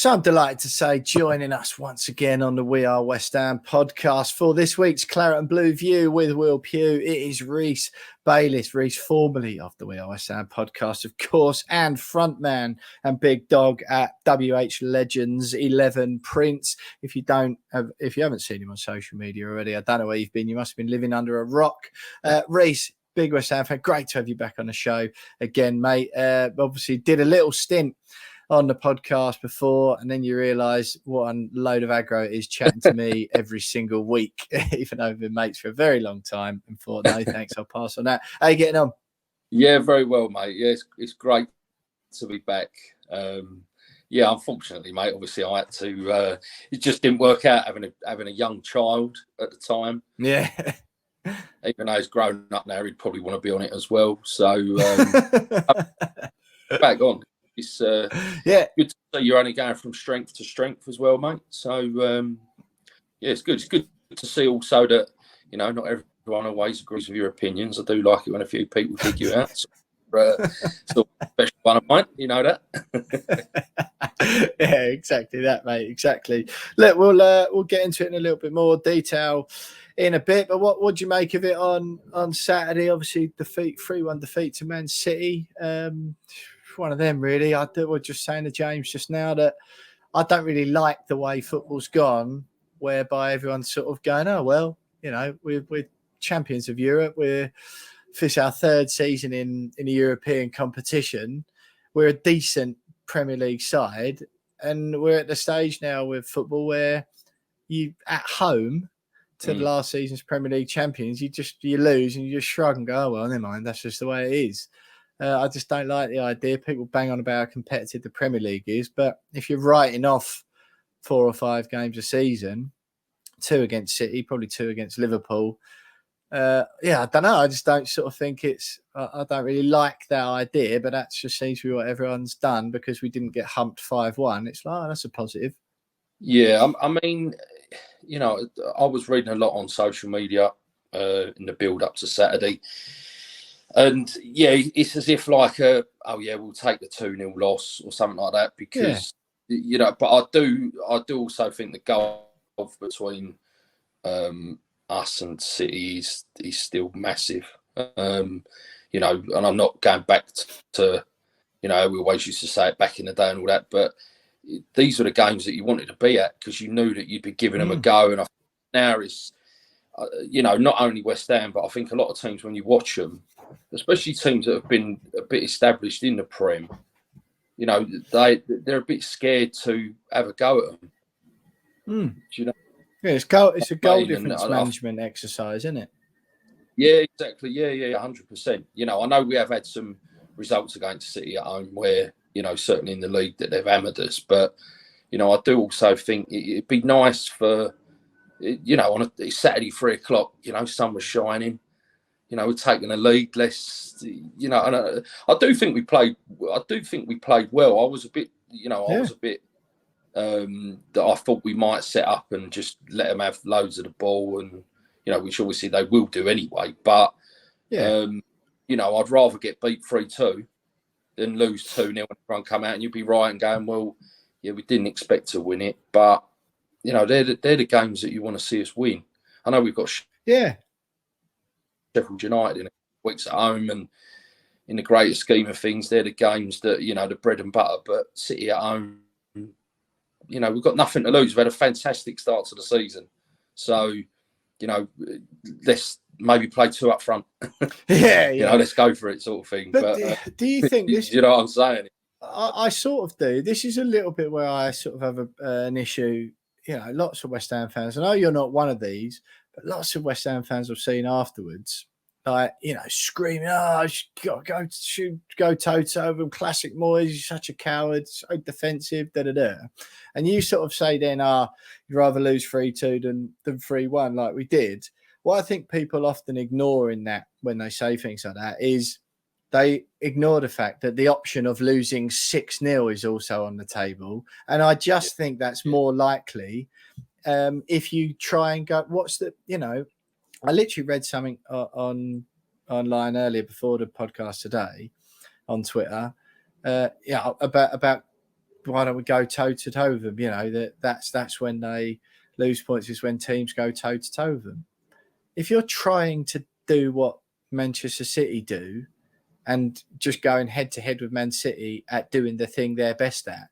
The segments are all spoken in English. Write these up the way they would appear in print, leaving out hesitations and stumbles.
So I'm delighted to say joining us once again on the We Are West Ham podcast for this week's Claret Blue View with Will Pugh. It is Reece Bayliss, Reece formerly of the We Are West Ham podcast, of course, and frontman and big dog at WHU Legends XI Prints. If you haven't seen him on social media already, I don't know where you've been. You must have been living under a rock. Reece, big West Ham fan. Great to have you back on the show again, mate. Obviously did a little stint on the podcast before, and then you realise what a load of aggro it is chatting to me every single week, even though we've been mates for a very long time, and thought, no, thanks, I'll pass on that. How you getting on? Yeah, very well, mate. Yeah, it's great to be back. Yeah, unfortunately, mate, obviously I had to, it just didn't work out having a young child at the time. Yeah. Even though he's grown up now, he'd probably want to be on it as well. So, back on. It's good to see you're only going from strength to strength as well, mate. So yeah, it's good. It's good to see also that, you know, not everyone always agrees with your opinions. I do like it when a few people dig you out. So, sort of special one of mine, you know that. Yeah, exactly that, mate. Exactly. Look, we'll get into it in a little bit more detail in a bit. But what do you make of it on Saturday? Obviously, 3-1 defeat to Man City. One of them, really. I was just saying to James just now that I don't really like the way football's gone, whereby everyone's sort of going, oh, well, you know, we're champions of Europe. This our third season in a European competition. We're a decent Premier League side, and we're at the stage now with football where you, at home to the last season's Premier League champions, you lose and you just shrug and go, oh, well, never mind, that's just the way it is. I just don't like the idea. People bang on about how competitive the Premier League is, but if you're writing off 4 or 5 games a season, 2 against City, probably 2 against Liverpool, I don't know. I just don't sort of think I don't really like that idea, but that just seems to be what everyone's done because we didn't get humped 5-1. It's like, oh, that's a positive. Yeah, I mean, you know, I was reading a lot on social media in the build up to Saturday. And yeah, it's as if like we'll take the 2-0 loss or something like that because you know. But I do also think the gulf between us and City is still massive. You know, and I'm not going back to you know, we always used to say it back in the day and all that, but these were the games that you wanted to be at because you knew that you'd be giving them a go. And I think now it's you know, not only West Ham, but I think a lot of teams when you watch them, especially teams that have been a bit established in the Prem, you know, they're a bit scared to have a go at them. Do you know? Yeah, it's a goal difference management exercise, isn't it? Yeah, exactly. Yeah, 100%. You know, I know we have had some results against City at home where, you know, certainly in the league that they've hammered us, but, you know, I do also think it'd be nice for, you know, on a Saturday 3:00, you know, sun was shining. You know, we're taking a lead. Less, you know, and I do think we played. I do think we played well. I was a bit, you know, that I thought we might set up and just let them have loads of the ball, and you know, which obviously they will do anyway. But you know, I'd rather get beat 3-2 than lose 2-0 and everyone come out and you'd be right and going, well, yeah, we didn't expect to win it, but you know, they're the games that you want to see us win. I know we've got Sheffield United in weeks at home, and in the greater scheme of things, they're the games that, you know, the bread and butter. But City at home, you know, we've got nothing to lose. We've had a fantastic start to the season, so you know, let's maybe play 2 up front. You know, let's go for it, sort of thing. But do you think this? You know what I'm saying? I sort of do. This is a little bit where I sort of have an issue. You know, lots of West Ham fans, I know you're not one of these, but lots of West Ham fans I've seen afterwards, like, you know, screaming, oh, go toe-to-toe with him, classic Moyes, he's such a coward, so defensive, da-da-da. And you sort of say then, you'd rather lose 3-2 than 3-1 like we did. What I think people often ignore in that when they say things like that is they ignore the fact that the option of losing 6-0 is also on the table. And I just think that's more likely if you try and go, you know, I literally read something online earlier before the podcast today on Twitter, about why don't we go toe to toe with them? You know, that's when they lose points, is when teams go toe to toe with them. If you're trying to do what Manchester City do and just going head to head with Man City at doing the thing they're best at,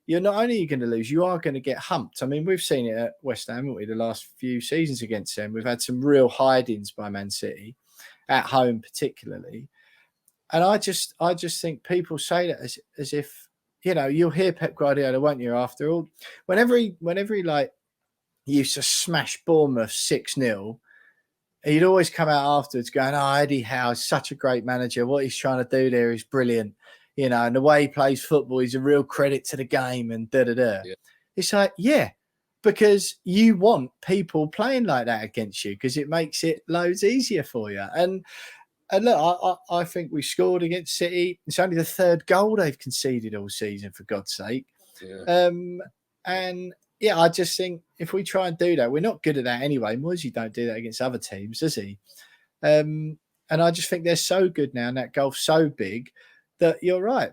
you're not only going to lose, you are going to get humped. I mean, we've seen it at West Ham, haven't we, the last few seasons against them. We've had some real hidings by Man City, at home particularly. And I just think people say that as if, you know, you'll hear Pep Guardiola, won't you, after all? Whenever he like used to smash Bournemouth 6-0, he'd always come out afterwards going, oh, Eddie Howe's such a great manager. What he's trying to do there is brilliant. You know, and the way he plays football, he's a real credit to the game and da-da-da. Yeah. It's like, yeah, because you want people playing like that against you because it makes it loads easier for you. And look, I think we scored against City. It's only the third goal they've conceded all season, for God's sake. Yeah. And yeah, I just think if we try and do that, we're not good at that anyway. Moisey don't do that against other teams, does he? And I just think they're so good now, and that gulf's so big that you're right.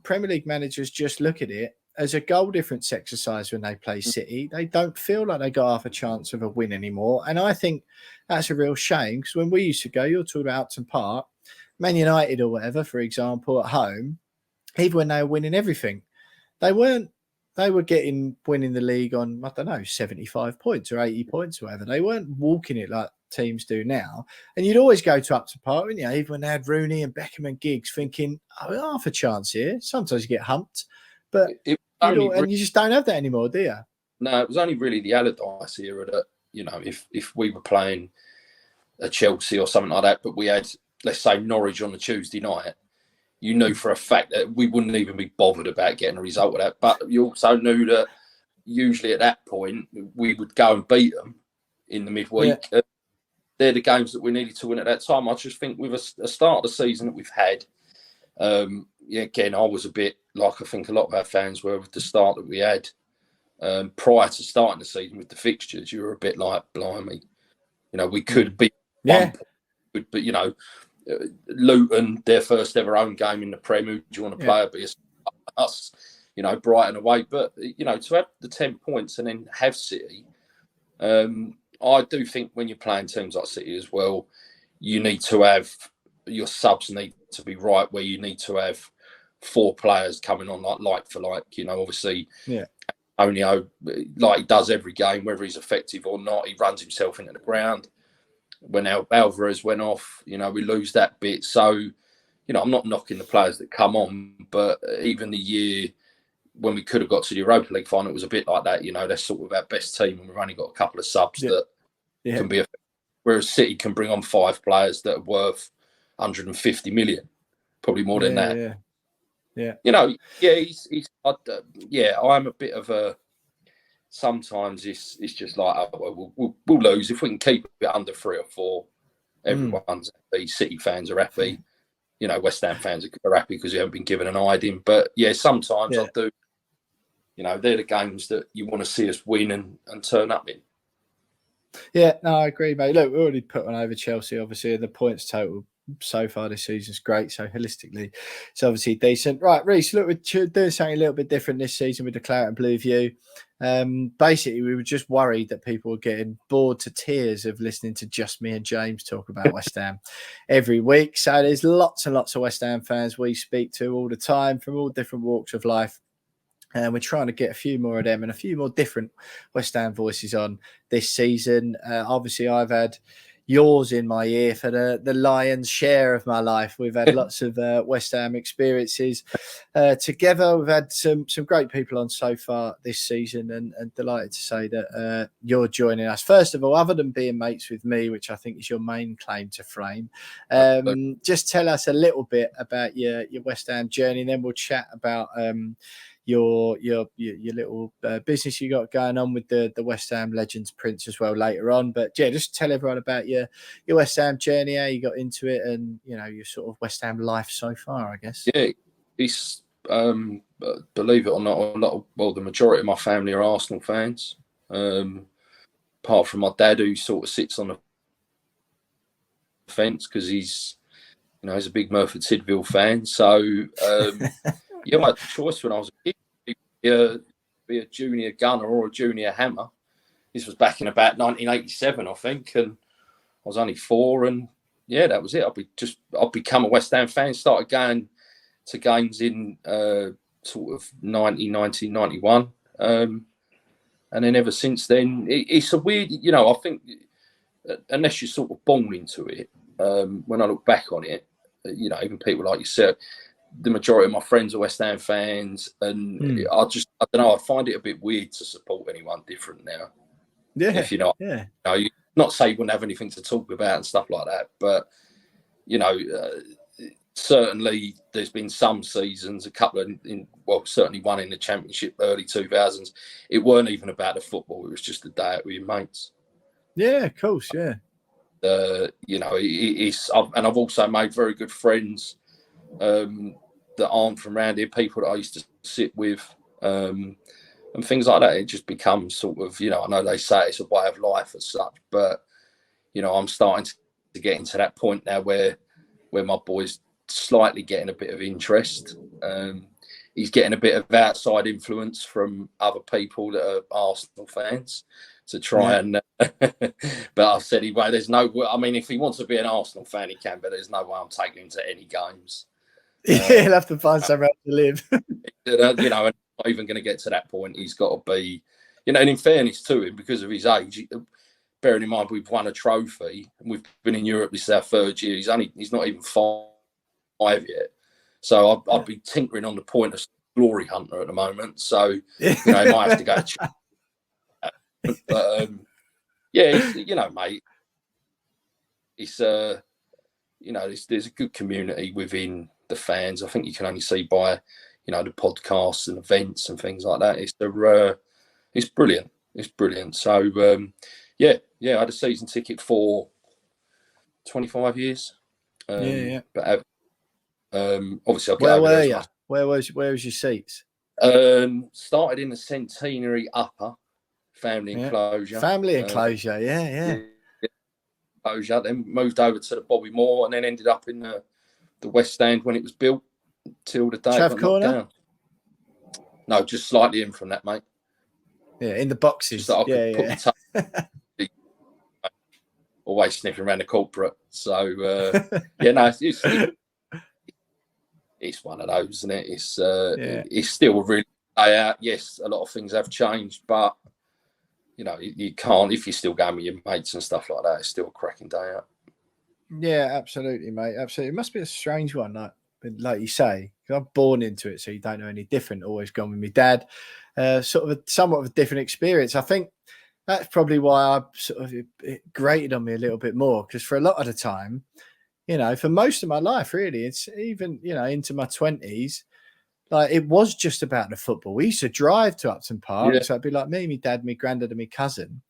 Premier League managers just look at it as a goal difference exercise when they play City. They don't feel like they got half a chance of a win anymore. And I think that's a real shame, because when we used to go, you're talking about Upton Park, Man United or whatever, for example, at home, even when they were winning everything, they were winning the league on, I don't know, 75 points or 80 points or whatever. They weren't walking it like teams do now. And you'd always go to Upton Park, wouldn't you? Even when they had Rooney and Beckham and Giggs, thinking, oh, half a chance here. Sometimes you get humped. But you just don't have that anymore, do you? No, it was only really the Allardyce era that, you know, if we were playing a Chelsea or something like that, but we had, let's say, Norwich on the Tuesday night, you knew for a fact that we wouldn't even be bothered about getting a result of that. But you also knew that usually at that point, we would go and beat them in the midweek. Yeah. They're the games that we needed to win at that time. I just think with a start of the season that we've had, again, I was a bit like I think a lot of our fans were with the start that we had. Prior to starting the season with the fixtures, you were a bit like, blimey, you know, we could beat one point, but, you know, Luton, their first ever home game in the Prem, who do you want to play at? Us, you know, Brighton away. But, you know, to have the 10 points and then have City, I do think when you're playing teams like City as well, you need to have, your subs need to be right, where you need to have 4 players coming on like for like, you know, obviously. Yeah. Antonio, like he does every game, whether he's effective or not, he runs himself into the ground. When Alvarez went off, you know, we lose that bit. So, you know, I'm not knocking the players that come on, but even the year when we could have got to the Europa League final, it was a bit like that. You know, that's sort of our best team, and we've only got a couple of subs that can be effective. Whereas City can bring on 5 players that are worth 150 million, probably more than that. Yeah. You know, I'm a bit of a. Sometimes it's just like, oh, well, we'll lose if we can keep it under 3 or 4. Everyone's happy. City fans are happy. You know, West Ham fans are happy because you haven't been given an hiding. But yeah, sometimes I do. You know, they're the games that you want to see us win and turn up in. Yeah, no, I agree, mate. Look, we already put one over Chelsea, obviously, and the points total so far this season is great. So holistically, it's obviously decent. Right, Reece, look, we're doing something a little bit different this season with the Claret Blue View. Basically, we were just worried that people were getting bored to tears of listening to just me and James talk about West Ham every week. So there's lots and lots of West Ham fans we speak to all the time from all different walks of life. And we're trying to get a few more of them and a few more different West Ham voices on this season. Obviously, I've had yours in my ear for the lion's share of my life. We've had lots of West Ham experiences together. We've had some great people on so far this season, and delighted to say that you're joining us. First of all, other than being mates with me, which I think is your main claim to fame, just tell us a little bit about your West Ham journey, and then we'll chat about your little business you got going on with the WHU Legends Prints as well later on. But yeah, just tell everyone about your West Ham journey, how you got into it, and you know, your sort of West Ham life so far, I guess. Yeah, it's believe it or not, the majority of my family are Arsenal fans. Apart from my dad, who sort of sits on the fence because he's a big Merthyr Tydfil fan. So yeah, I had the choice when I was a kid. be a junior gunner or a junior hammer. This was back in about 1987, I think, and I was only 4, and yeah, that was it. I'd become a West Ham fan, started going to games in sort of 1991, and then ever since then, it's a weird, I think, unless you're sort of born into it, when I look back on it, even people like yourself, the majority of my friends are West Ham fans, and I don't know, I find it a bit weird to support anyone different now. Yeah, if you're not, not say you wouldn't have anything to talk about and stuff like that, but certainly there's been some seasons, a couple certainly one in the Championship early 2000s. It weren't even about the football; it was just a day out with your mates. Yeah, of course, yeah. And I've also made very good friends that aren't from around here, people that I used to sit with. And things like that. It just becomes sort of, I know they say it's a way of life as such, but, I'm starting to get into that point now where my boy's slightly getting a bit of interest. He's getting a bit of outside influence from other people that are Arsenal fans to try and, but I've said, there's no, if he wants to be an Arsenal fan, he can, but there's no way I'm taking him to any games. He'll have to find somewhere to live. And not even going to get to that point. He's got to be, and in fairness to him, because of his age, bearing in mind we've won a trophy and we've been in Europe, this is our 3rd year. He's not even 5 yet. So I'd be tinkering on the point of glory hunter at the moment. So he might have to go. But mate, it's there's a good community within the fans. I think you can only see by the podcasts and events and things like that. It's brilliant. It's brilliant. So I had a season ticket for 25 years. But obviously, where were you? Where was your seats? Started in the Centenary Upper family enclosure. Family enclosure, Enclosure. Then moved over to the Bobby Moore, and then ended up in the West Stand when it was built. Till the day it got knocked down. No, just slightly in from that, mate. Yeah, in the boxes. Always sniffing around the corporate. So it's one of those, isn't it? It's still a really day out. Yes, a lot of things have changed, but you can't, if you're still going with your mates and stuff like that, it's still a cracking day out. Yeah, absolutely, mate. Absolutely. It must be a strange one, like you say, because I'm born into it, so you don't know any different. Always gone with my dad. Somewhat of a different experience. I think that's probably why it grated on me a little bit more, because for a lot of the time, for most of my life, really, it's even, into my 20s, like it was just about the football. We used to drive to Upton Park, so it'd be like me, my dad, my granddad, and my cousin,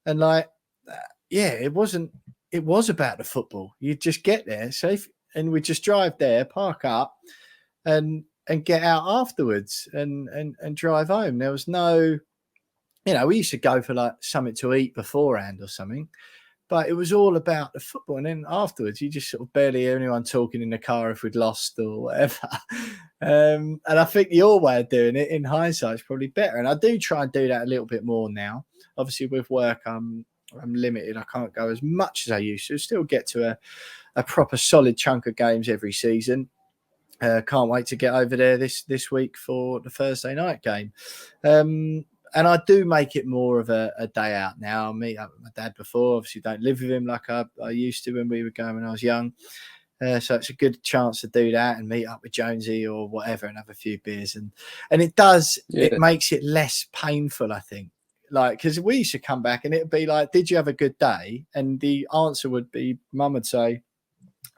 and it was about the football. You'd just get there, and we'd just drive there, park up, and get out afterwards and drive home. There was no, we used to go for something to eat beforehand or something, but it was all about the football. And then afterwards, you just sort of barely hear anyone talking in the car if we'd lost or whatever. And I think your way of doing it in hindsight is probably better. And I do try and do that a little bit more now. Obviously, with work, I'm limited. I can't go as much as I used to. Still get to a proper solid chunk of games every season. Can't wait to get over there this week for the Thursday night game. And I do make it more of a day out now. I meet up with my dad before. Obviously, don't live with him like I used to when we were going when I was young. So it's a good chance to do that and meet up with Jonesy or whatever and have a few beers. And it does, it makes it less painful, I think. Because we used to come back and it'd be like, did you have a good day? And the answer would be, Mum would say,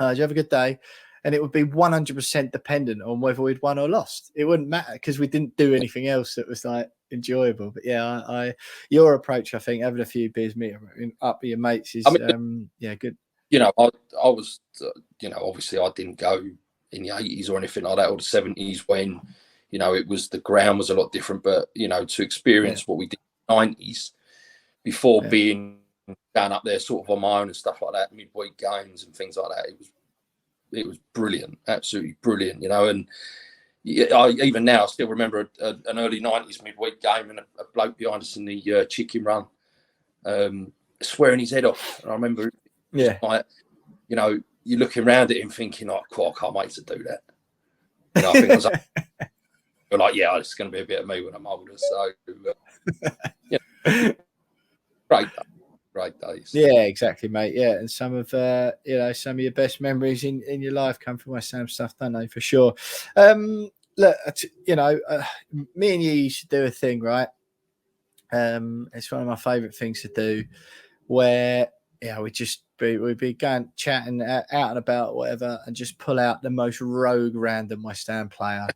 did you have a good day? And it would be 100% dependent on whether we'd won or lost. It wouldn't matter because we didn't do anything else that was enjoyable. But your approach, I think, having a few beers, meeting up with your mates is, good. I was, obviously I didn't go in the 80s or anything like that, or the 70s when, it was, the ground was a lot different. But, to experience what we did in the 90s before being down up there sort of on my own and stuff like that, midweek games and things like that, it was brilliant, absolutely brilliant, and yeah, even now I still remember an early 90s midweek game and a bloke behind us in the chicken run swearing his head off. And I remember, like, you know, you're looking around at him thinking, like, cool, I can't wait to do that. You know, I think I was like, yeah, it's going to be a bit of me when I'm older. So, yeah, great days. Yeah, exactly, mate. Yeah, and some of you know, some of your best memories in your life come from West Ham stuff, don't they? For sure. Look, you know, me and you used to do a thing, right? It's one of my favourite things to do, where we'd be going chatting out and about, whatever, and just pull out the most rogue random West Ham player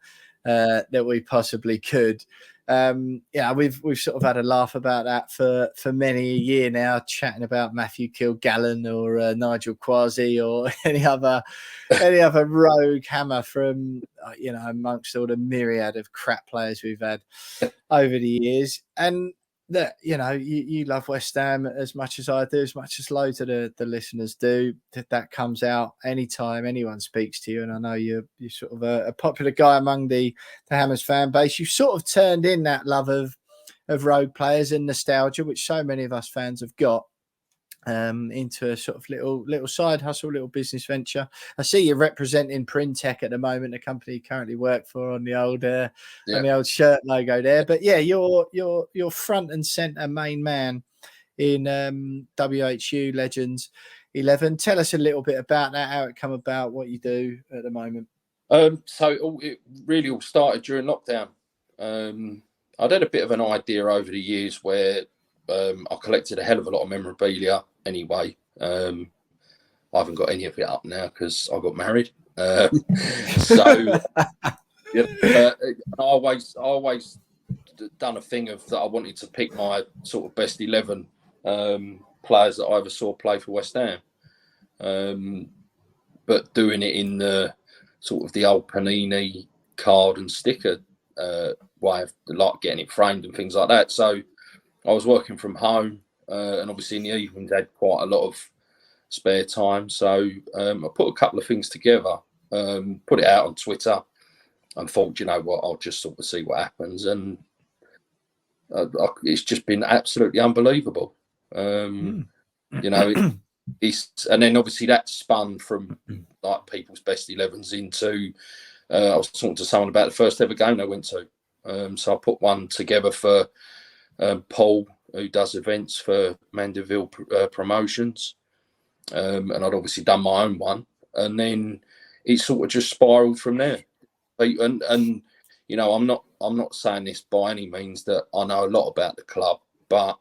that we possibly could. Yeah, we've sort of had a laugh about that for many a year now, chatting about Matthew Kilgallen or Nigel Quasi or any other rogue hammer from you know, amongst all the myriad of crap players we've had over the years. And that, you know, you love West Ham as much as I do, as much as loads of the listeners do. That comes out anytime anyone speaks to you, and I know you're sort of a popular guy among the Hammers fan base. You've sort of turned in that love of rogue players and nostalgia, which so many of us fans have got, into a sort of little side hustle, little business venture. I see you're representing Printech at the moment, a company you currently work for, on the old shirt logo there. But yeah, you're front and center main man in WHU Legends XI. Tell us a little bit about that, how it come about, what you do at the moment. So it really all started during lockdown. I'd had a bit of an idea over the years where I collected a hell of a lot of memorabilia anyway. I haven't got any of it up now because I got married. So yeah, I always done a thing of that. I wanted to pick my sort of best 11 players that I ever saw play for West Ham, but doing it in the sort of the old Panini card and sticker way of like getting it framed and things like that. So I was working from home, and obviously in the evenings I had quite a lot of spare time. So I put a couple of things together, put it out on Twitter, and thought, you know what, I'll just sort of see what happens. And it's just been absolutely unbelievable. You know, and then obviously that spun from like people's best 11s into. I was talking to someone about the first ever game I went to, so I put one together for Paul, who does events for Mandeville Promotions, and I'd obviously done my own one, and then it sort of just spiraled from there. And you know, I'm not saying this by any means that I know a lot about the club, but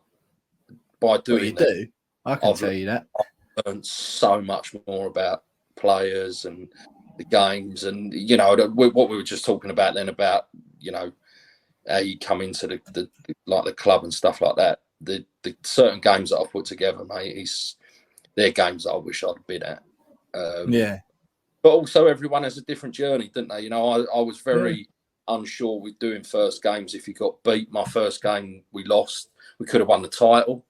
by doing that, I can tell you that I've learned so much more about players and the games, and you know what we were just talking about then about, you know, how you come into the like the club and stuff like that. The certain games that I've put together, mate, they're games that I wish I'd been at. Yeah. But also everyone has a different journey, didn't they? You know, I was very unsure with doing first games. If you got beat, my first game we lost. We could have won the title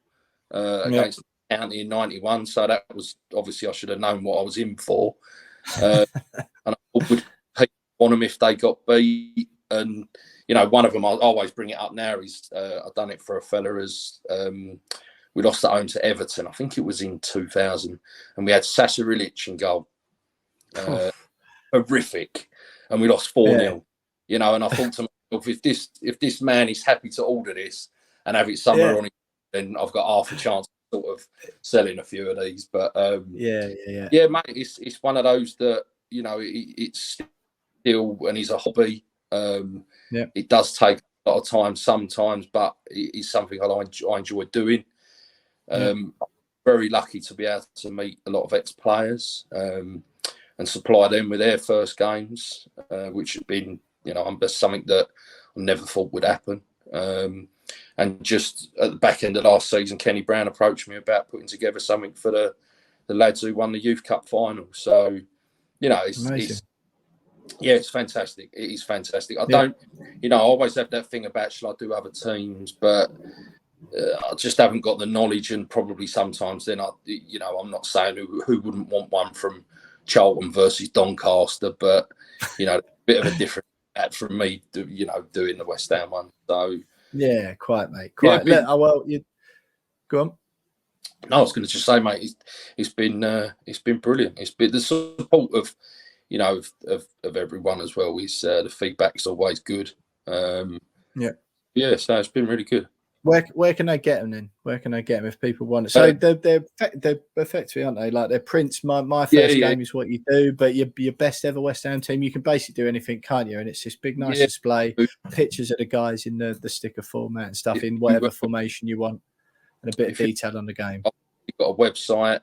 against County in '91. So that was obviously, I should have known what I was in for. And I would people want them if they got beat. And you know, one of them I always bring it up now is I've done it for a fella as we lost at home to Everton. I think it was in 2000, and we had Sasa Ilic in goal. Horrific, and we lost 4-0. You know, and I thought to myself, if this man is happy to order this and have it somewhere on it, then I've got half a chance of sort of selling a few of these. But yeah, mate, it's one of those that, you know, it's still, and it's a hobby. It does take a lot of time sometimes, but it's something I enjoy doing. I'm very lucky to be able to meet a lot of ex-players and supply them with their first games, which have been, you know, that's something that I never thought would happen. And just at the back end of last season, Kenny Brown approached me about putting together something for the lads who won the Youth Cup final. So, you know, it's fantastic. It is fantastic. I don't, you know, I always have that thing about, shall I do other teams? But I just haven't got the knowledge, and probably sometimes then I'm not saying who wouldn't want one from Charlton versus Doncaster, but you know, a bit of a different that from me, doing the West Ham one. So yeah, quite, mate. Quite. Yeah, Look, you go on. No, I was going to just say, mate, it's been brilliant. It's been the support of of everyone as well. The feedback's always good. Yeah, so it's been really good. Where can they get them then? Where can they get them if people want it? So they're effectively, aren't they? Like they're prints. My first game is what you do, but your best ever West Ham team, you can basically do anything, can't you? And it's this big, nice display, pictures of the guys in the sticker format and stuff in whatever formation you want, and a bit of detail on the game. You've got a website,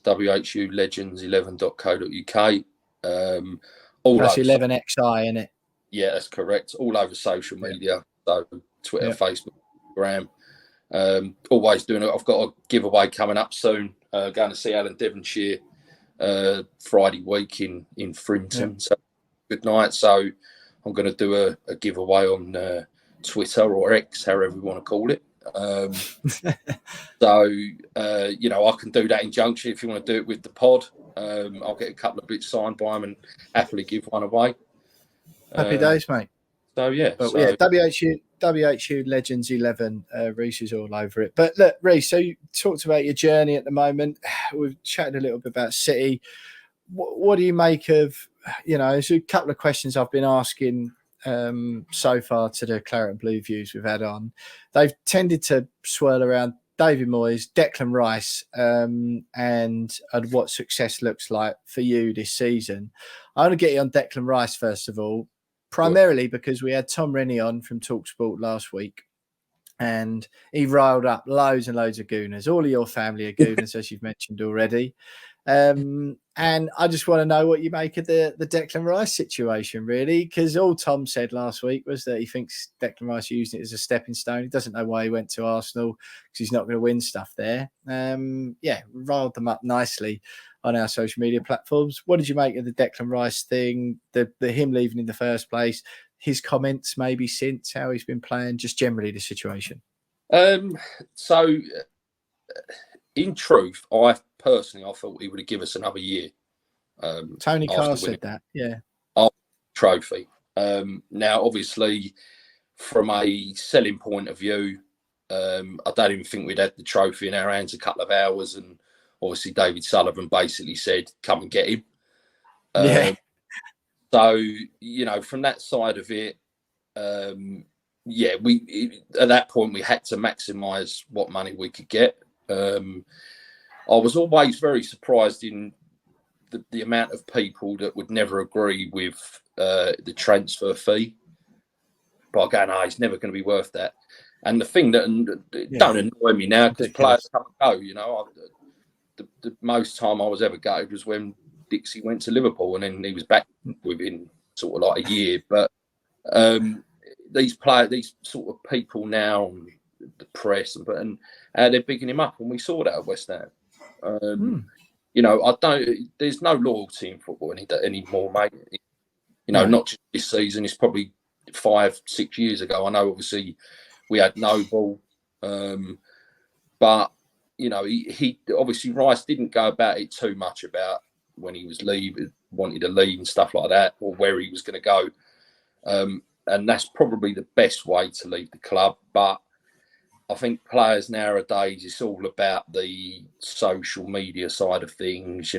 WHU Legends XI.co.uk. That's 11XI, isn't it? Yeah, that's correct. All over social media, so Twitter, Facebook, Instagram. Always doing it. I've got a giveaway coming up soon. Going to see Alan Devonshire Friday week in Frinton. So good night. So I'm going to do a giveaway on Twitter or X, however you want to call it. So I can do that in Junction if you want to do it with the pod. I'll get a couple of bits signed by them and happily give one away. Happy days, mate. So yeah, WHU Legends 11. Reece is all over it. But look, Reece, so you talked about your journey at the moment. We've chatted a little bit about City. What do you make of? There's a couple of questions I've been asking so far to the Claret Blue Views we've had on. They've tended to swirl around David Moyes, Declan Rice, and what success looks like for you this season. I want to get you on Declan Rice first of all, primarily because we had Tom Rennie on from TalkSport last week, and he riled up loads and loads of Gooners. All of your family are Gooners, as you've mentioned already. And I just want to know what you make of the Declan Rice situation, really, because all Tom said last week was that he thinks Declan Rice using it as a stepping stone. He doesn't know why he went to Arsenal because he's not going to win stuff there. Riled them up nicely on our social media platforms. What did you make of the Declan Rice thing, the him leaving in the first place, his comments maybe since, how he's been playing, just generally the situation? So in truth, I thought he would have given us another year. Tony Carr said that, trophy. Now, obviously, from a selling point of view, I don't even think we'd had the trophy in our hands a couple of hours, and obviously David Sullivan basically said, "Come and get him." So from that side of it, we at that point we had to maximise what money we could get. I was always very surprised in the amount of people that would never agree with the transfer fee. But again, it's never going to be worth that. And the thing that don't annoy me now, because players come and go. The most time I was ever gutted was when Dixie went to Liverpool, and then he was back within sort of like a year. But these sort of people now, the press and they're bigging him up, and we saw that at West Ham. There's no loyalty in football anymore, mate. Not just this season. It's probably 5-6 years ago. I know, obviously, we had Noble, but he obviously Rice didn't go about it too much about when he was wanted to leave and stuff like that, or where he was going to go. And that's probably the best way to leave the club. But I think players nowadays, it's all about the social media side of things.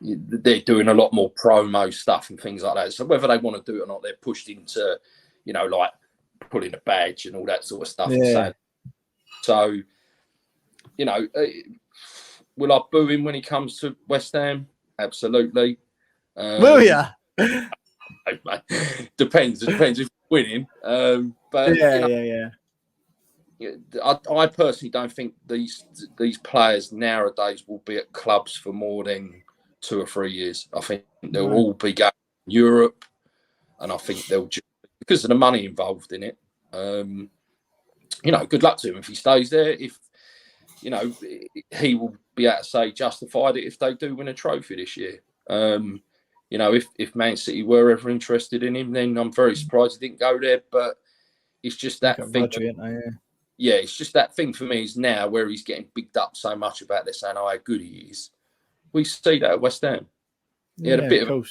They're doing a lot more promo stuff and things like that. So whether they want to do it or not, they're pushed into, like pulling a badge and all that sort of stuff. Yeah. So, will I boo him when he comes to West Ham? Absolutely. Will ya? Depends if we're winning. But I personally don't think these players nowadays will be at clubs for more than 2 or 3 years. I think they'll all be going to Europe, and I think they'll just, because of the money involved in it. Good luck to him if he stays there. If he will be able to say justified it if they do win a trophy this year. If Man City were ever interested in him, then I'm very surprised he didn't go there. But it's just that thing. It's just that thing for me is now where he's getting bigged up so much about this saying how good he is. We see that at West Ham. He had a bit of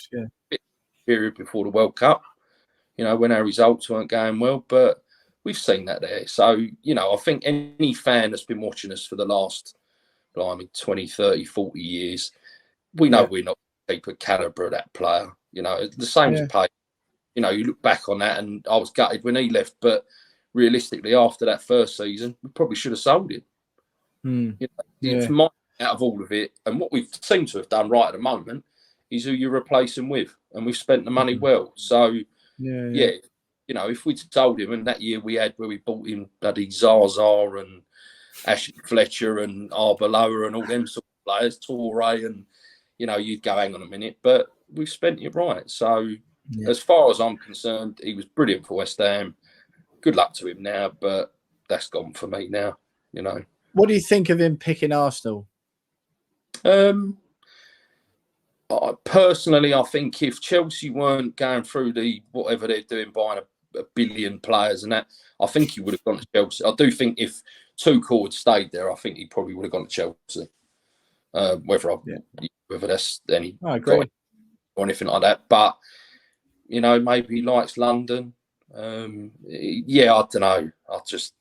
period before the World Cup, when our results weren't going well, but we've seen that there. So, I think any fan that's been watching us for the last, 20, 30, 40 years, we know we're not the calibre of that player. The same as Pay. You look back on that, and I was gutted when he left, but realistically, after that first season, we probably should have sold him. It's my out of all of it, and what we seem to have done right at the moment is who you replace him with, and we've spent the money well. So, if we'd sold him, and that year we had where we bought him bloody Zaza and Ashley Fletcher and Arbeloa and all them sort of players, Torre, and you'd go, hang on a minute, but we've spent it right. So, as far as I'm concerned, he was brilliant for West Ham. Good luck to him now, but that's gone for me now. What do you think of him picking Arsenal? Personally, I think if Chelsea weren't going through the whatever they're doing, buying a billion players and that, I think he would have gone to Chelsea. I do think if Tuchel had stayed there, I think he probably would have gone to Chelsea. Whether that's any or anything like that, but maybe he likes London. I don't know. I just,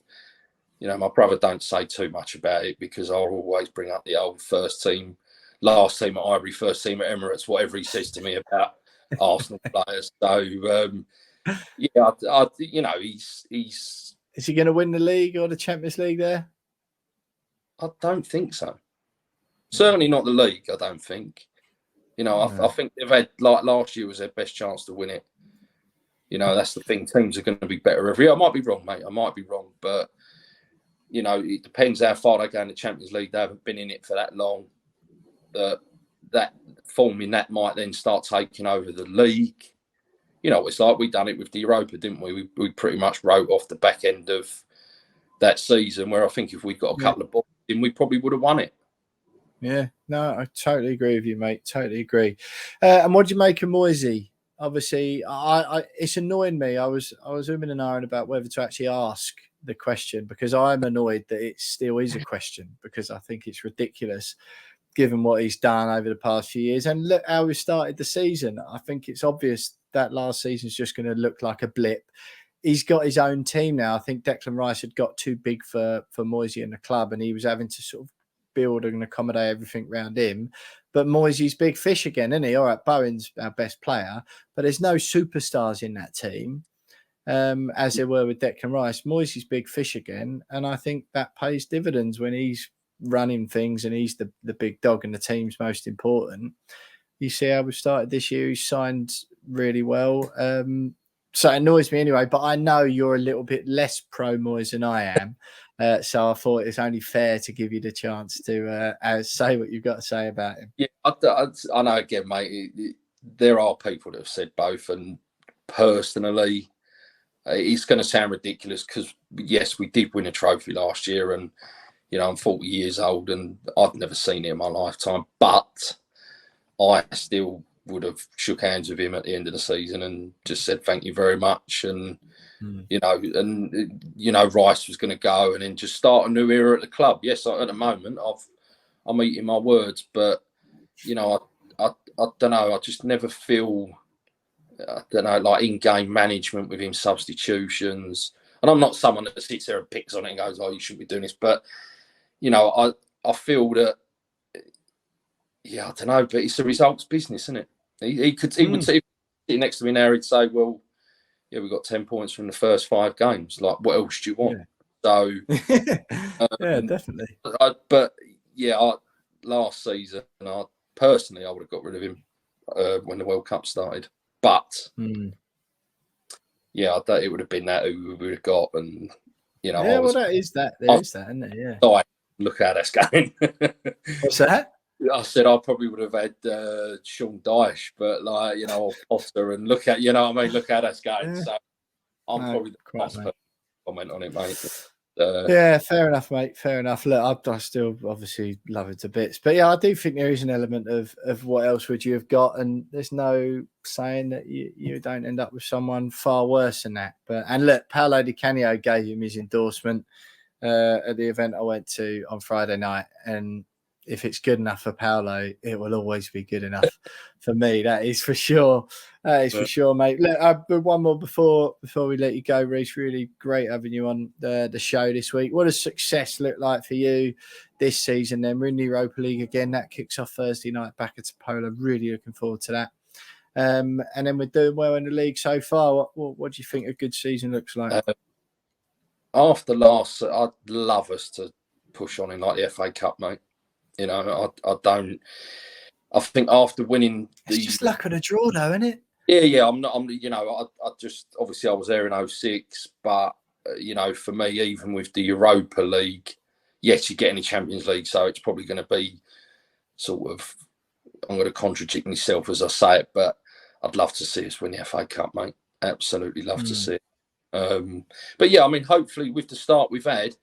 my brother don't say too much about it because I'll always bring up the old first team, last team at Ivory, first team at Emirates, whatever he says to me about Arsenal players. So, he's. Is he going to win the league or the Champions League there? I don't think so. Certainly not the league, I don't think. I think they've had, like last year was their best chance to win it. That's the thing. Teams are going to be better every year. I might be wrong, mate. I might be wrong. But, it depends how far they go in the Champions League. They haven't been in it for that long. That forming that might then start taking over the league. It's like we done it with the Europa, didn't we? We pretty much wrote off the back end of that season where I think if we got a couple of balls in, we probably would have won it. Yeah, no, I totally agree with you, mate. Totally agree. And what do you make of Moisey? Obviously, it's annoying me. I was umming and ahhing about whether to actually ask the question because I'm annoyed that it still is a question because I think it's ridiculous given what he's done over the past few years. And look how we started the season. I think it's obvious that last season's just going to look like a blip. He's got his own team now. I think Declan Rice had got too big for Moisey and the club, and he was having to sort of build and accommodate everything around him. But Moisey's big fish again, isn't he? All right, Bowen's our best player, but there's no superstars in that team, as there were with Declan Rice. Moisey's big fish again, and I think that pays dividends when he's running things and he's the big dog and the team's most important. You see how we've started this year. He's signed really well. So it annoys me anyway, but I know you're a little bit less pro Moyes than I am. So I thought it's only fair to give you the chance to say what you've got to say about him. Yeah, I know again, mate, there are people that have said both. And personally, it's going to sound ridiculous because, yes, we did win a trophy last year. And, I'm 40 years old and I've never seen it in my lifetime. But I still would have shook hands with him at the end of the season and just said thank you very much. And Rice was going to go and then just start a new era at the club. Yes, at the moment I'm eating my words, but I don't know. I just never feel like in-game management with him, substitutions. And I'm not someone that sits there and picks on it and goes, "Oh, you shouldn't be doing this." But I feel that. Yeah, I don't know, but it's a results business, isn't it? He would sit next to me now. He'd say, "Well, yeah, we got 10 points from the first 5 games. Like, what else do you want?" Yeah. So, yeah, definitely. Last season, I personally would have got rid of him when the World Cup started. But yeah, it would have been that who we would have got, and that is that. There is that, isn't there? Yeah. Look how that's going. What's that? I said I probably would have had Sean Dyche, but or Potter, and look at look how that's going. Yeah. So I'm probably the last person to comment on it, mate. Yeah, fair enough, mate. Fair enough. Look, I still obviously love it to bits, but yeah, I do think there is an element of what else would you have got, and there's no saying that you don't end up with someone far worse than that. And look, Paolo Di Canio gave him his endorsement at the event I went to on Friday night, and if it's good enough for Paolo, it will always be good enough for me. That is for sure. That is for sure, mate. Look, one more before we let you go, Reece. Really great having you on the show this week. What does success look like for you this season? Then we're in the Europa League again. That kicks off Thursday night back at Pola. Really looking forward to that. And then we're doing well in the league so far. What do you think a good season looks like? After last, I'd love us to push on in like the FA Cup, mate. You know, I think after winning it's just luck of a draw, though, isn't it? Yeah. I just, obviously I was there in 06, but, for me, even with the Europa League, yes, you get in the Champions League, so it's probably going to be sort of, I'm going to contradict myself as I say it, but I'd love to see us win the FA Cup, mate. Absolutely love to see it. But yeah, I mean, hopefully with the start we've had,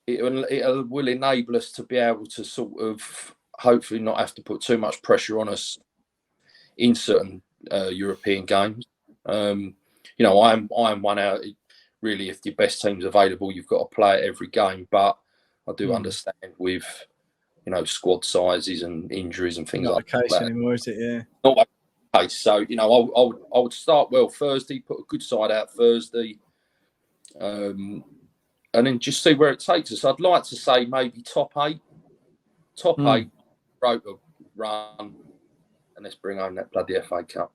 it will enable us to be able to sort of hopefully not have to put too much pressure on us in certain European games. I'm one out. Really, if your best team's available, you've got to play it every game. But I do understand with squad sizes and injuries and things not like that. Not the case anymore, is it? Yeah. Not the case. So I would start well Thursday, put a good side out Thursday, and then just see where it takes us. I'd like to say maybe top eight, Europa run, and let's bring home that bloody FA Cup.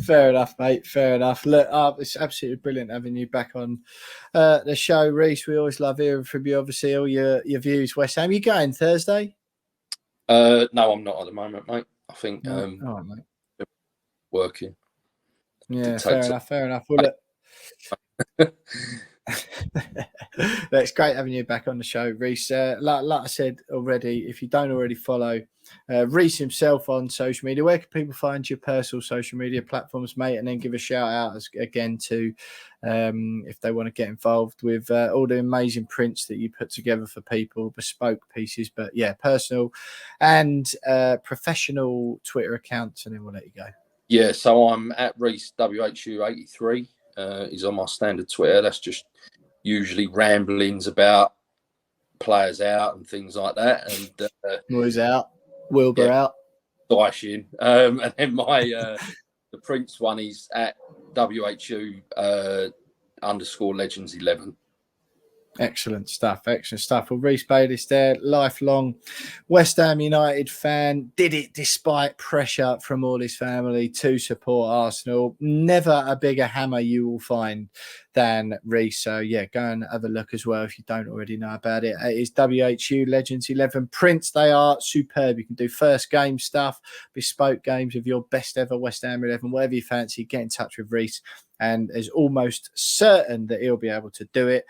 Fair enough, mate. Fair enough. Look, it's absolutely brilliant having you back on the show, Reece. We always love hearing from you. Obviously, all your views. West Ham, you going Thursday? No, I'm not at the moment, mate. I think all right, mate. Working. Yeah, fair enough. Well, look. It's great having you back on the show, Reece. Like I said already, if you don't already follow Reece himself on social media, where can people find your personal social media platforms, mate? And then give a shout out again to if they want to get involved with all the amazing prints that you put together for people, bespoke pieces. But yeah, personal and professional Twitter accounts, and then we'll let you go. Yeah, so I'm at Reece WHU 83. Is on my standard Twitter. That's just usually ramblings about players out and things like that. And Noise out, Wilbur out, Dishing. And then my the Prince one is at WHU _ Legends 11. Excellent stuff. Well, Reece Bayliss there, lifelong West Ham United fan, did it despite pressure from all his family to support Arsenal. Never a bigger hammer you will find than Reece. So yeah, go and have a look as well if you don't already know about it. It is WHU Legends 11 Prints. They are superb. You can do first game stuff, bespoke games of your best ever West Ham 11, whatever you fancy. Get in touch with Reece, and is almost certain that he'll be able to do it.